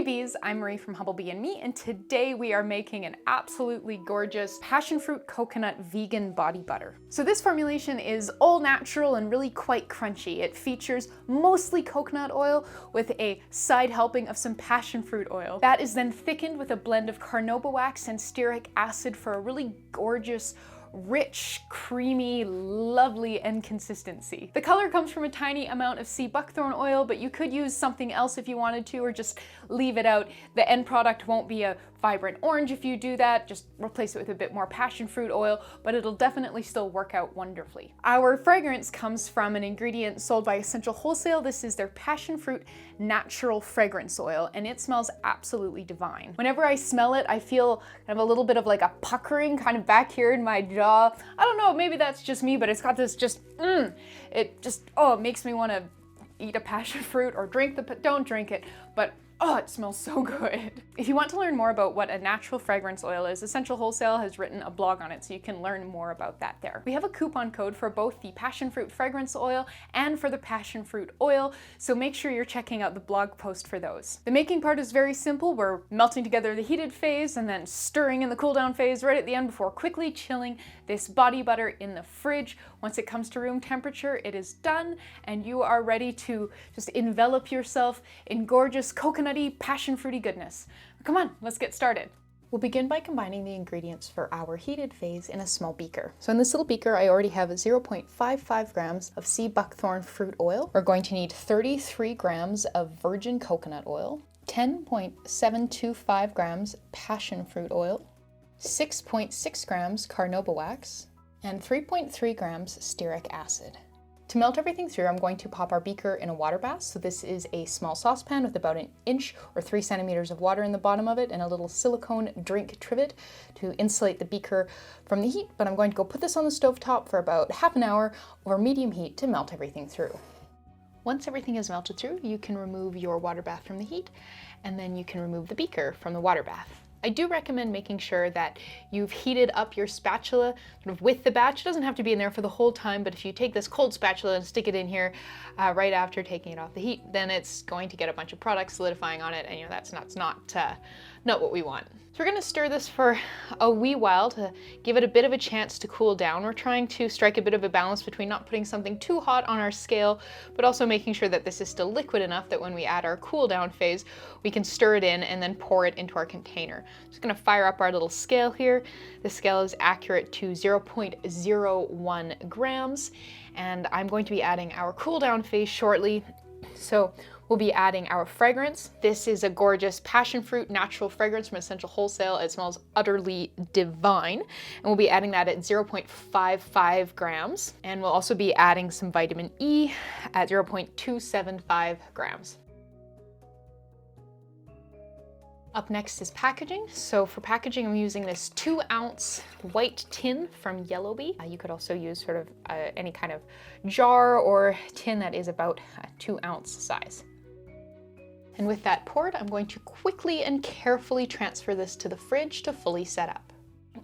bees, I'm Marie from Humblebee and Me, and today we are making an absolutely gorgeous passionfruit coconut vegan body butter. So this formulation is all natural and really quite crunchy. It features mostly coconut oil with a side helping of some passionfruit oil. That is then thickened with a blend of carnauba wax and stearic acid for a really gorgeous, rich, creamy, lovely end consistency. The color comes from a tiny amount of sea buckthorn oil, but you could use something else if you wanted to, or just leave it out. The end product won't be a vibrant orange if you do that, just replace it with a bit more passion fruit oil, but it'll definitely still work out wonderfully. Our fragrance comes from an ingredient sold by Essential Wholesale. This is their passion fruit natural fragrance oil, and it smells absolutely divine. Whenever I smell it, I feel kind of a little bit of like a puckering kind of back here in my jaw. I don't know, maybe that's just me, but it's got this just, it makes me want to eat a passion fruit or drink don't drink it, but oh, it smells so good. If you want to learn more about what a natural fragrance oil is, Essential Wholesale has written a blog on it, so you can learn more about that there. We have a coupon code for both the passion fruit fragrance oil and for the passion fruit oil, so make sure you're checking out the blog post for those. The making part is very simple. We're melting together the heated phase and then stirring in the cool down phase right at the end before quickly chilling this body butter in the fridge. Once it comes to room temperature, it is done, and you are ready to just envelop yourself in gorgeous coconutty, passion fruity goodness. Come on, let's get started. We'll begin by combining the ingredients for our heated phase in a small beaker. So in this little beaker, I already have 0.55 grams of sea buckthorn fruit oil. We're going to need 33 grams of virgin coconut oil, 10.725 grams passion fruit oil, 6.6 grams carnauba wax, and 3.3 grams stearic acid. To melt everything through, I'm going to pop our beaker in a water bath. So this is a small saucepan with about an inch or 3 centimeters of water in the bottom of it and a little silicone drink trivet to insulate the beaker from the heat. But I'm going to go put this on the stove top for about half an hour over medium heat to melt everything through. Once everything is melted through, you can remove your water bath from the heat, and then you can remove the beaker from the water bath. I do recommend making sure that you've heated up your spatula sort of with the batch. It doesn't have to be in there for the whole time, but if you take this cold spatula and stick it in here right after taking it off the heat, then it's going to get a bunch of product solidifying on it, and that's not what we want. So we're going to stir this for a wee while to give it a bit of a chance to cool down. We're trying to strike a bit of a balance between not putting something too hot on our scale, but also making sure that this is still liquid enough that when we add our cool down phase, we can stir it in and then pour it into our container. Just going to fire up our little scale here. The scale is accurate to 0.01 grams, and I'm going to be adding our cool down phase shortly. So we'll be adding our fragrance. This is a gorgeous passion fruit natural fragrance from Essential Wholesale. It smells utterly divine. And we'll be adding that at 0.55 grams. And we'll also be adding some vitamin E at 0.275 grams. Up next is packaging. So for packaging, I'm using this 2-ounce white tin from Humblebee. You could also use sort of any kind of jar or tin that is about a 2-ounce size. And with that poured, I'm going to quickly and carefully transfer this to the fridge to fully set up.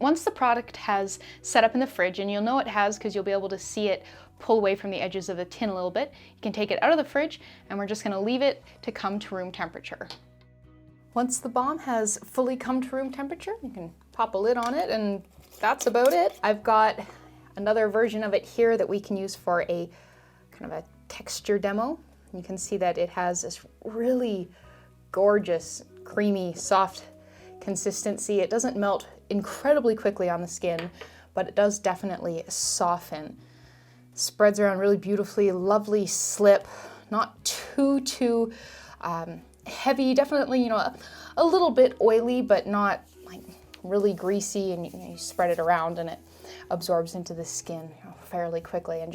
Once the product has set up in the fridge, and you'll know it has because you'll be able to see it pull away from the edges of the tin a little bit, you can take it out of the fridge, and we're just going to leave it to come to room temperature. Once the bomb has fully come to room temperature, you can pop a lid on it, and that's about it. I've got another version of it here that we can use for a kind of a texture demo. You can see that it has this really gorgeous, creamy, soft consistency. It doesn't melt incredibly quickly on the skin, but it does definitely soften. Spreads around really beautifully, lovely slip, not too heavy, definitely, a little bit oily, but not like really greasy, and you spread it around and it absorbs into the skin fairly quickly and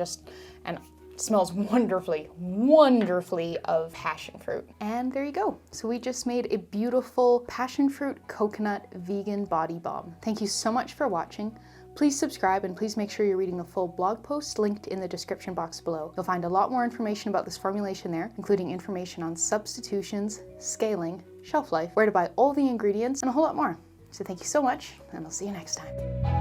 smells wonderfully of passion fruit. And there you go. So we just made a beautiful passion fruit coconut vegan body balm. Thank you so much for watching. Please subscribe, and please make sure you're reading the full blog post linked in the description box below. You'll find a lot more information about this formulation there, including information on substitutions, scaling, shelf life, where to buy all the ingredients, and a whole lot more. So thank you so much, and I'll see you next time.